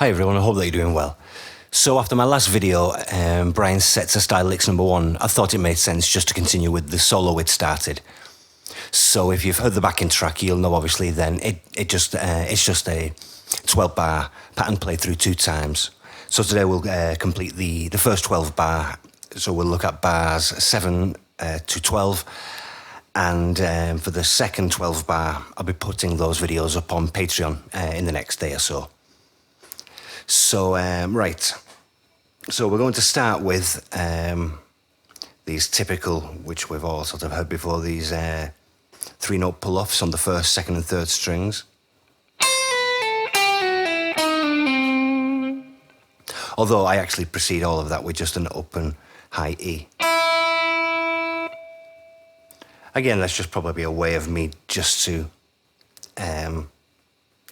Hi everyone, I hope that you're doing well. So after my last video, Brian's Setzer Style Licks #1, I thought it made sense just to continue with the solo we'd started. So if you've heard the backing track, you'll know obviously then it's just a 12 bar pattern played through 2 times. So today we'll complete the first 12 bar. So we'll look at bars 7 to 12. And for the second 12 bar, I'll be putting those videos up on Patreon in the next day or so. So, right. So we're going to start with these typical, which we've all sort of heard before, these 3-note pull-offs on the first, second and third strings. Although I actually precede all of that with just an open high E. Again, that's just probably a way of me just to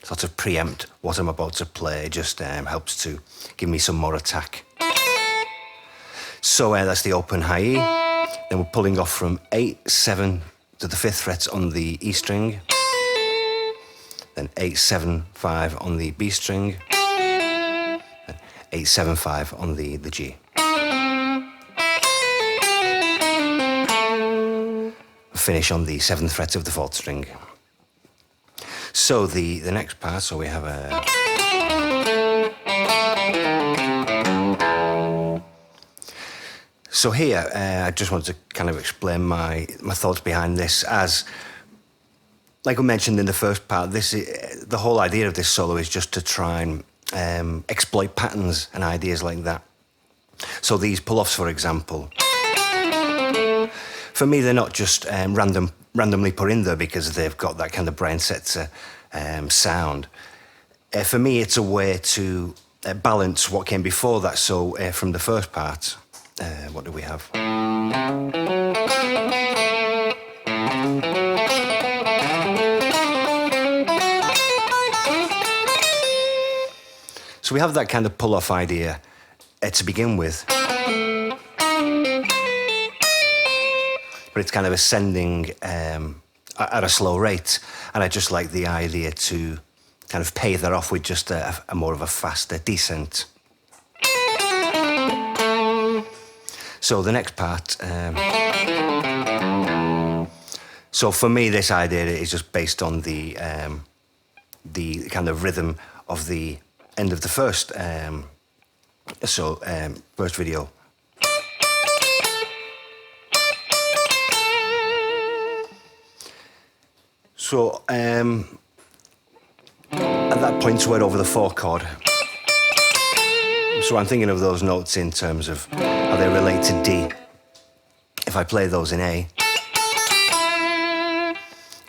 sort of preempt what I'm about to play. It just helps to give me some more attack. So that's the open high E. Then we're pulling off from 8, 7 to the 5th fret on the E string. Then 8, 7, 5 on the B string. Then 8, 7, 5 on the G. Finish on the 7th fret of the 4th string. So the next part, so we have a... So here, I just want to kind of explain my thoughts behind this. As, like I mentioned in the first part, the whole idea of this solo is just to try and exploit patterns and ideas like that. So these pull-offs, for example, for me, they're not just randomly put in there because they've got that kind of Brian Setzer sound. For me, it's a way to balance what came before that. So from the first part, what do we have? So we have that kind of pull-off idea to begin with. But it's kind of ascending at a slow rate. And I just like the idea to kind of pay that off with just a more of a faster descent. So the next part, so for me this idea is just based on the kind of rhythm of the end of the first, first video. So at that point we're over the 4 chord. So I'm thinking of those notes in terms of how they relate to D. If I play those in A,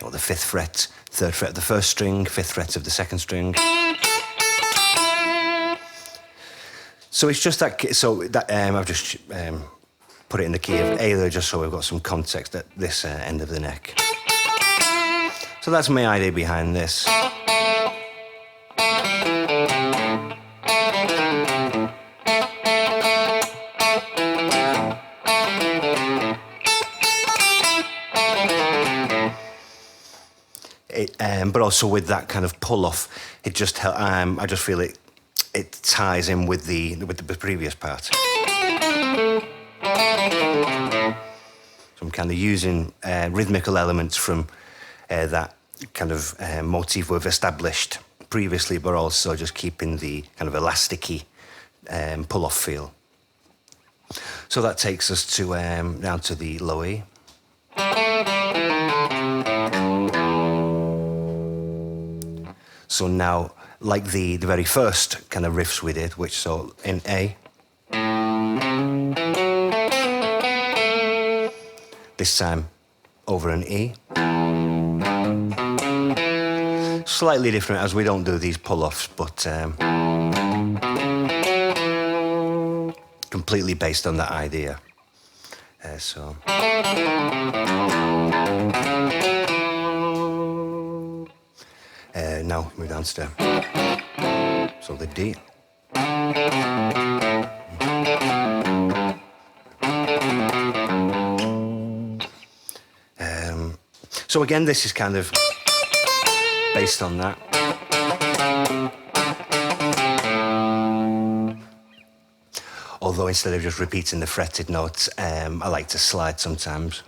or the 5th fret, 3rd fret of the 1st string, 5th fret of the 2nd string. So it's just that, so that I've just put it in the key of A there just so we've got some context at this end of the neck. So that's my idea behind this. But also with that kind of pull-off, it just I just feel it ties in with the previous part. So I'm kind of using rhythmical elements from that kind of motif we've established previously, but also just keeping the kind of elasticy pull-off feel. So that takes us to down to the low E. So now, like the very first kind of riffs we did, which so in A, this time over an E. Slightly different as we don't do these pull-offs, but completely based on that idea. Now move down to so the D. So again, this is kind of based on that. Although instead of just repeating the fretted notes, I like to slide sometimes.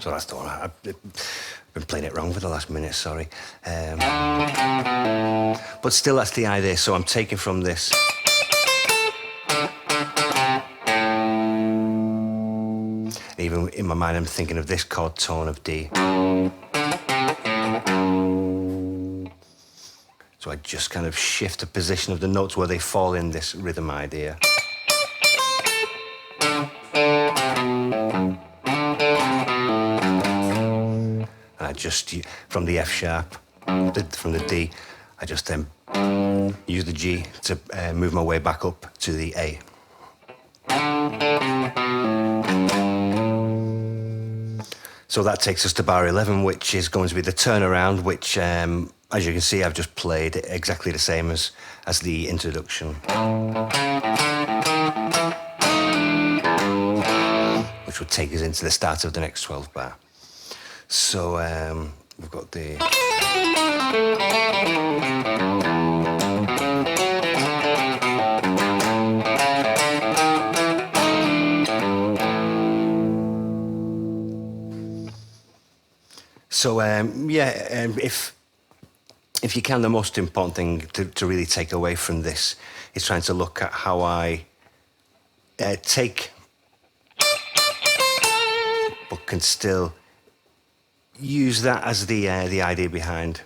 So that's the one. I've been playing it wrong for the last minute, sorry. But still, that's the idea. So I'm taking from this. Even in my mind, I'm thinking of this chord tone of D. So I just kind of shift the position of the notes where they fall in this rhythm idea. And I just, from the F sharp, from the D, I just then use the G to move my way back up to the A. So that takes us to bar 11, which is going to be the turnaround, which, as you can see, I've just played exactly the same as the introduction. Which would take us into the start of the next 12 bar. So we've got the... So if you can, the most important thing to really take away from this is trying to look at how I take, but can still use that as the idea behind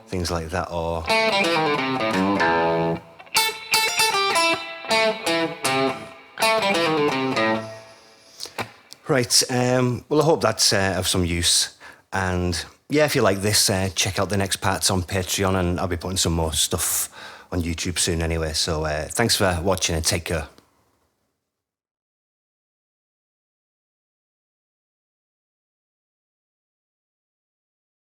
things like that, or right. Well, I hope that's of some use. And yeah, if you like this, check out the next parts on Patreon, and I'll be putting some more stuff on YouTube soon anyway. So thanks for watching and take care.